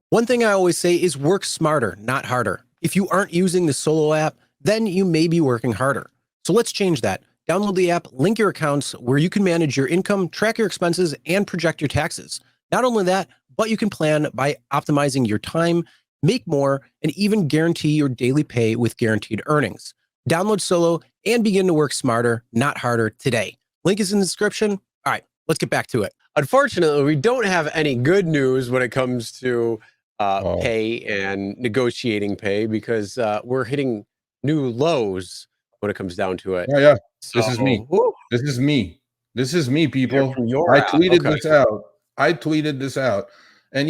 One thing I always say is work smarter, not harder. If you aren't using the Solo app, then you may be working harder. So let's change that. Download the app, link your accounts where you can manage your income, track your expenses, and project your taxes. Not only that, but you can plan by optimizing your time, make more, and even guarantee your daily pay with guaranteed earnings. Download Solo and begin to work smarter, not harder today. Link is in the description. All right, let's get back to it. Unfortunately, we don't have any good news when it comes to pay and negotiating pay because we're hitting new lows when it comes down to it. Yeah. So, this is me. This is me. This is me, people. I tweeted this out. And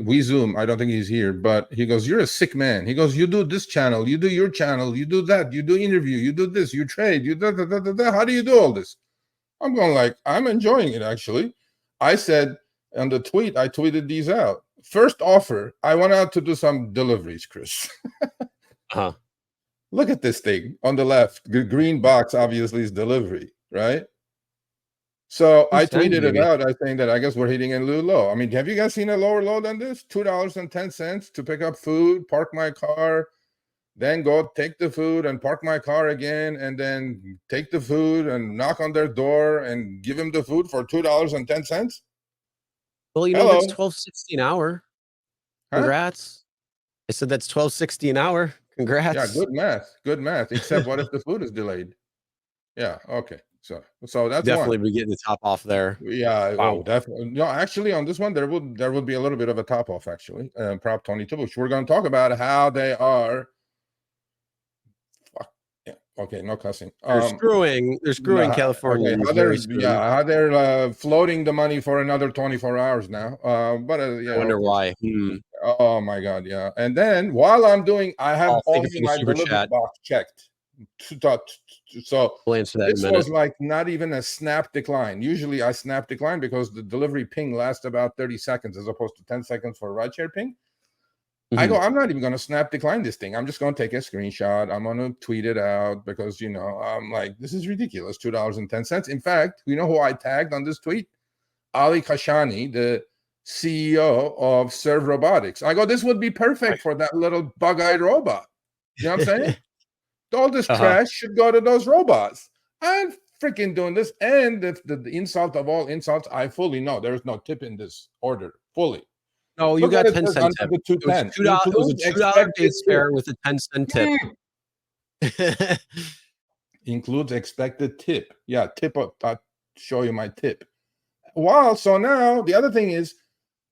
we Zoom. I don't think he's here, but he goes, "You're a sick man." He goes, "You do this channel, you do your channel, you do that, you do interview, you do this, you trade, you da. How do you do all this?" I'm going like, I'm enjoying it actually. I said on the tweet, I tweeted these out. First offer, I went out to do some deliveries, Chris. Look at this thing on the left. The green box obviously is delivery, right? So I tweeted it out. I think that I guess we're hitting a new low. I mean, have you guys seen a lower low than this? $2.10 to pick up food, park my car, then go take the food and park my car again, and then take the food and knock on their door and give them the food for $2.10. Well, that's $12.60 an hour. Congrats. I said that's $12.60 an hour. Congrats. Yeah, good math. Except what if the food is delayed? Yeah, okay. So that's definitely be getting the top off there. Yeah, wow. Definitely. No, actually, on this one, there would be a little bit of a top off. Actually, Prop 22, which we're going to talk about how they are. Yeah. Okay. No cussing. They're screwing California. How they're floating the money for another 24 hours now. I wonder why. Oh my God. Yeah. And then while I'm doing, I have only my delivery box checked. So this was like not even a snap decline. Usually I snap decline because the delivery ping lasts about 30 seconds as opposed to 10 seconds for a rideshare ping. I go, I'm not even going to snap decline this thing. I'm just going to take a screenshot. I'm going to tweet it out because, I'm like, this is ridiculous. $2.10. In fact, you know who I tagged on this tweet? Ali Khashani, the CEO of Serve Robotics. I go, this would be perfect for that little bug-eyed robot. You know what I'm saying? All this trash should go to those robots. I'm freaking doing this. And the insult of all insults, I fully know there's no tip in this order. Fully. No, you got 10 cent tip. It was a $2 base fare with a 10-cent tip. Includes expected tip. Yeah, tip. I'll show you my tip. Wow. So now the other thing is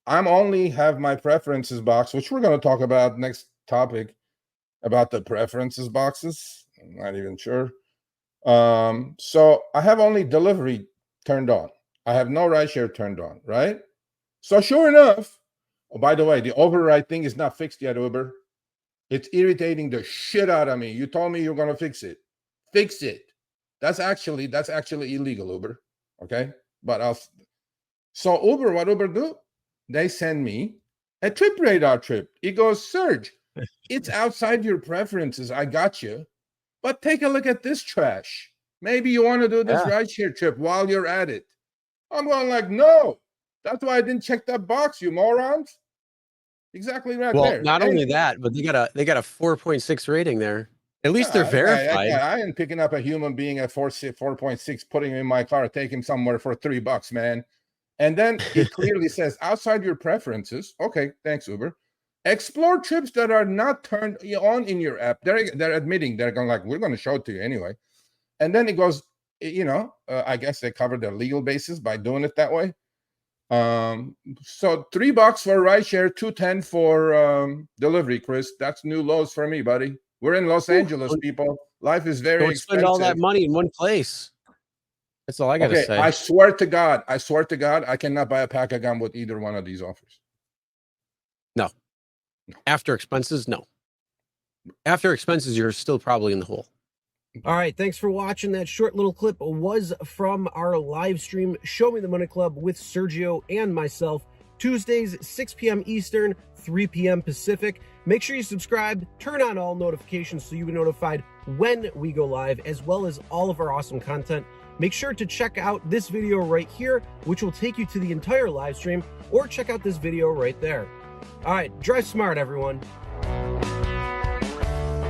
I'm only have my preferences box, which we're going to talk about next topic about the preferences boxes. I'm not even sure. So I have only delivery turned on. I have no rideshare turned on, right? So sure enough, oh, by the way, the override thing is not fixed yet, Uber. It's irritating the shit out of me. You told me you're going to fix it. Fix it. That's actually illegal, Uber. Okay? But so Uber, what Uber do? They send me a trip radar trip. It goes, Serge, it's outside your preferences. I got you. But take a look at this trash. Maybe you want to do this rideshare trip while you're at it. I'm going like, no. That's why I didn't check that box, you morons. Exactly right there. Well, not only that, but they got a 4.6 rating there. At least they're verified. I ain't picking up a human being at 4.6, putting him in my car, take him somewhere for $3, man. And then it clearly says outside your preferences. Okay, thanks, Uber. Explore trips that are not turned on in your app. They're admitting, they're going like, we're going to show it to you anyway. And then it goes, I guess they cover their legal basis by doing it that way. So $3 for rideshare, $2.10 for delivery, Chris. That's new lows for me, buddy. We're in Los Angeles, people. Life is very expensive. Spend all that money in one place. That's all I gotta say. I swear to God, I cannot buy a pack of gum with either one of these offers. No. After expenses, no. After expenses, you're still probably in the hole. All right, thanks for watching. That short little clip was from our live stream, Show Me the Money Club with Sergio and myself, Tuesdays, 6 p.m. Eastern, 3 p.m. Pacific. Make sure you subscribe, turn on all notifications so you'll be notified when we go live, as well as all of our awesome content. make sure to check out this video right here, which will take you to the entire live stream, or check out this video right there. All right, drive smart, everyone.